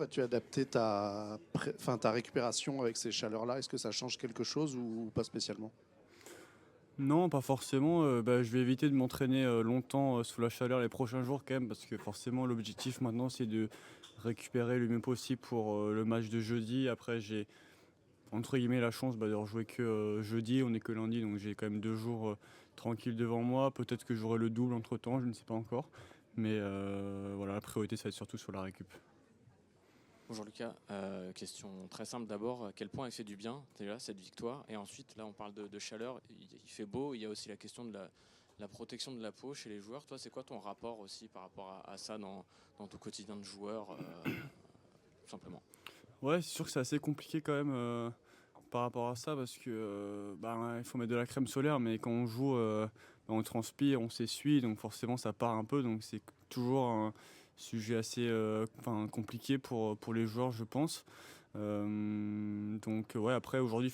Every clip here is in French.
vas-tu adapter ta récupération avec ces chaleurs-là? Est-ce que ça change quelque chose ou pas spécialement? Non, pas forcément. Je vais éviter de m'entraîner longtemps sous la chaleur les prochains jours quand même, parce que forcément l'objectif maintenant c'est de récupérer le mieux possible pour le match de jeudi. Après j'ai entre guillemets la chance de rejouer que jeudi, on n'est que lundi, donc j'ai quand même 2 jours tranquilles devant moi. Peut-être que j'aurai le double entre-temps, je ne sais pas encore. Mais voilà, la priorité ça va être surtout sur la récup. Bonjour Lucas, question très simple d'abord, à quel point elle fait du bien déjà cette victoire? Et ensuite, là on parle de chaleur, il fait beau, il y a aussi la question de la protection de la peau chez les joueurs. Toi, c'est quoi ton rapport aussi par rapport à ça dans ton quotidien de joueur, tout simplement? Ouais, c'est sûr que c'est assez compliqué quand même par rapport à ça parce que il faut mettre de la crème solaire, mais quand on joue, on transpire, on s'essuie, donc forcément ça part un peu, donc c'est toujours un sujet assez compliqué pour les joueurs, je pense. Ouais, après aujourd'hui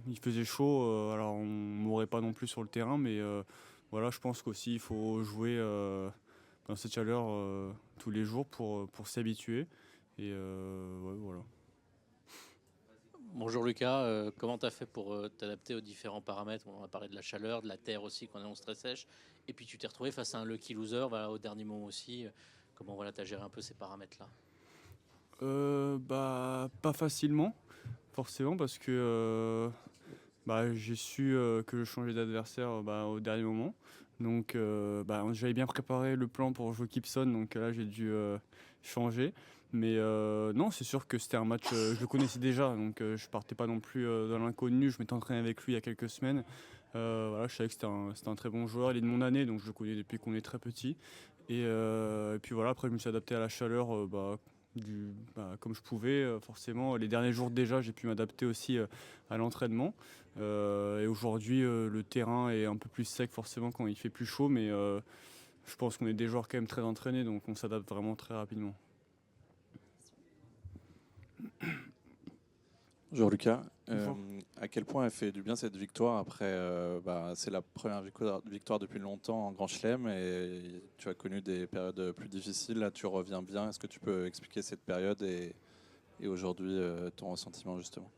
il faisait chaud, alors on m'aurait pas non plus sur le terrain, mais voilà, je pense qu'aussi il faut jouer dans cette chaleur tous les jours pour s'habituer. Et ouais, voilà. Bonjour Lucas, comment tu as fait pour t'adapter aux différents paramètres? On a parlé de la chaleur, de la terre aussi quand on est en stress sèche. Et puis tu t'es retrouvé face à un lucky loser voilà, au dernier moment aussi. Comment voilà, tu as géré un peu ces paramètres-là? Pas facilement, forcément, parce que j'ai su que je changeais d'adversaire au dernier moment. Donc j'avais bien préparé le plan pour jouer Gibson, donc là j'ai dû changer. Mais non, c'est sûr que c'était un match, je le connaissais déjà, donc je partais pas non plus dans l'inconnu. Je m'étais entraîné avec lui il y a quelques semaines. Voilà, je savais que c'était un très bon joueur. Il est de mon année, donc je le connais depuis qu'on est très petit. Et puis voilà, après je me suis adapté à la chaleur comme je pouvais. Forcément, les derniers jours déjà, j'ai pu m'adapter aussi à l'entraînement. Et aujourd'hui, le terrain est un peu plus sec forcément quand il fait plus chaud, mais je pense qu'on est des joueurs quand même très entraînés, donc on s'adapte vraiment très rapidement. Bonjour Lucas. Bonjour. À quel point elle fait du bien cette victoire après c'est la première victoire depuis longtemps en Grand Chelem et tu as connu des périodes plus difficiles. Là, tu reviens bien. Est-ce que tu peux expliquer cette période et aujourd'hui ton ressentiment justement?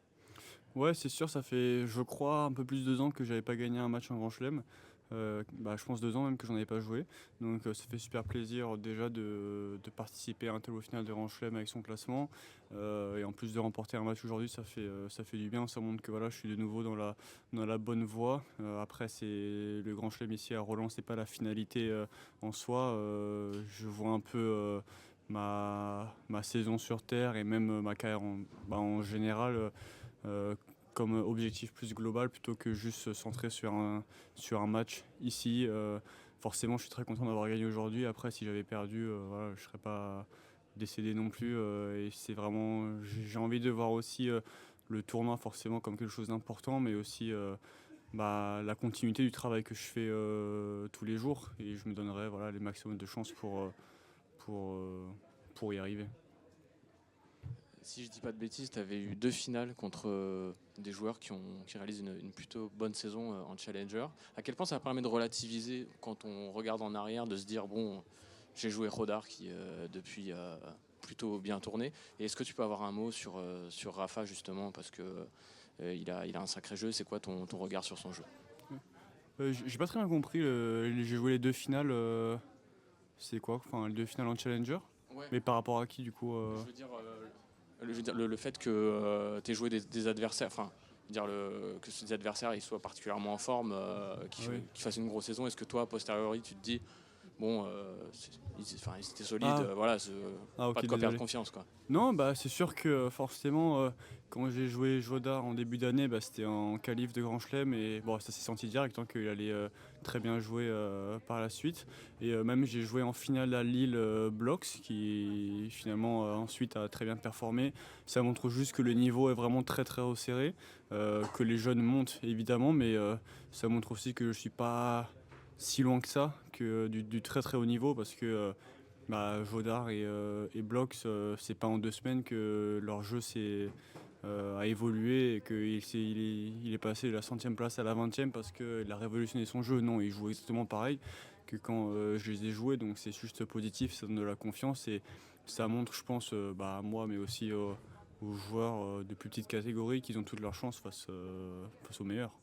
Ouais, c'est sûr, ça fait, je crois, un peu plus de 2 ans que j'avais pas gagné un match en Grand Chelem. Je pense 2 ans même que j'en avais pas joué. Donc ça fait super plaisir déjà de participer à un tableau final de Grand Chelem avec son classement. Et en plus de remporter un match aujourd'hui, ça fait du bien. Ça montre que voilà, je suis de nouveau dans la bonne voie. Après, c'est le Grand Chelem ici à Roland, c'est pas la finalité en soi. Je vois un peu ma saison sur Terre et même ma carrière en général. Euh, comme objectif plus global plutôt que juste se centrer sur un match ici. Forcément, je suis très content d'avoir gagné aujourd'hui. Après, si j'avais perdu, voilà, je ne serais pas décédé non plus. Et c'est vraiment, j'ai envie de voir aussi le tournoi forcément comme quelque chose d'important, mais aussi la continuité du travail que je fais tous les jours. Et je me donnerai voilà, les maximums de chances pour, euh, pour y arriver. Si je dis pas de bêtises, tu avais eu 2 finales contre des joueurs qui réalisent une plutôt bonne saison en Challenger. À quel point ça permet de relativiser quand on regarde en arrière, de se dire bon, j'ai joué Rodar qui depuis a plutôt bien tourné. Et est-ce que tu peux avoir un mot sur Rafa justement parce que il a un sacré jeu. C'est quoi ton regard sur son jeu? J'ai pas très bien compris. J'ai joué les 2 finales. C'est quoi? Enfin, les 2 finales en Challenger? Ouais. Mais par rapport à qui du coup Je veux dire le fait que tu aies joué des adversaires, enfin, que ces adversaires ils soient particulièrement en forme, Oui. qu'ils fassent une grosse saison, est-ce que toi, a posteriori, tu te dis, bon, ils étaient solides, Ah, voilà, ah pas ok, de quoi perdre désolé. confiance, quoi. Non, c'est sûr que forcément, quand j'ai joué Jodar en début d'année, c'était en qualif de Grand Chelem et bon, ça s'est senti direct qu'il allait très bien jouer par la suite. Et même j'ai joué en finale à Lille Blox qui finalement ensuite a très bien performé. Ça montre juste que le niveau est vraiment très très resserré, que les jeunes montent évidemment, mais ça montre aussi que je suis pas si loin que ça, que du très très haut niveau parce que Jodar et Blox, c'est pas en 2 semaines que leur jeu a évolué et qu'il est passé de la 100e place à la 20e parce qu'il a révolutionné son jeu. Non, il joue exactement pareil. que quand je les ai joués. Donc c'est juste positif, ça donne de la confiance et ça montre, je pense, à moi, mais aussi aux joueurs de plus petites catégories qu'ils ont toutes leurs chances face aux meilleurs.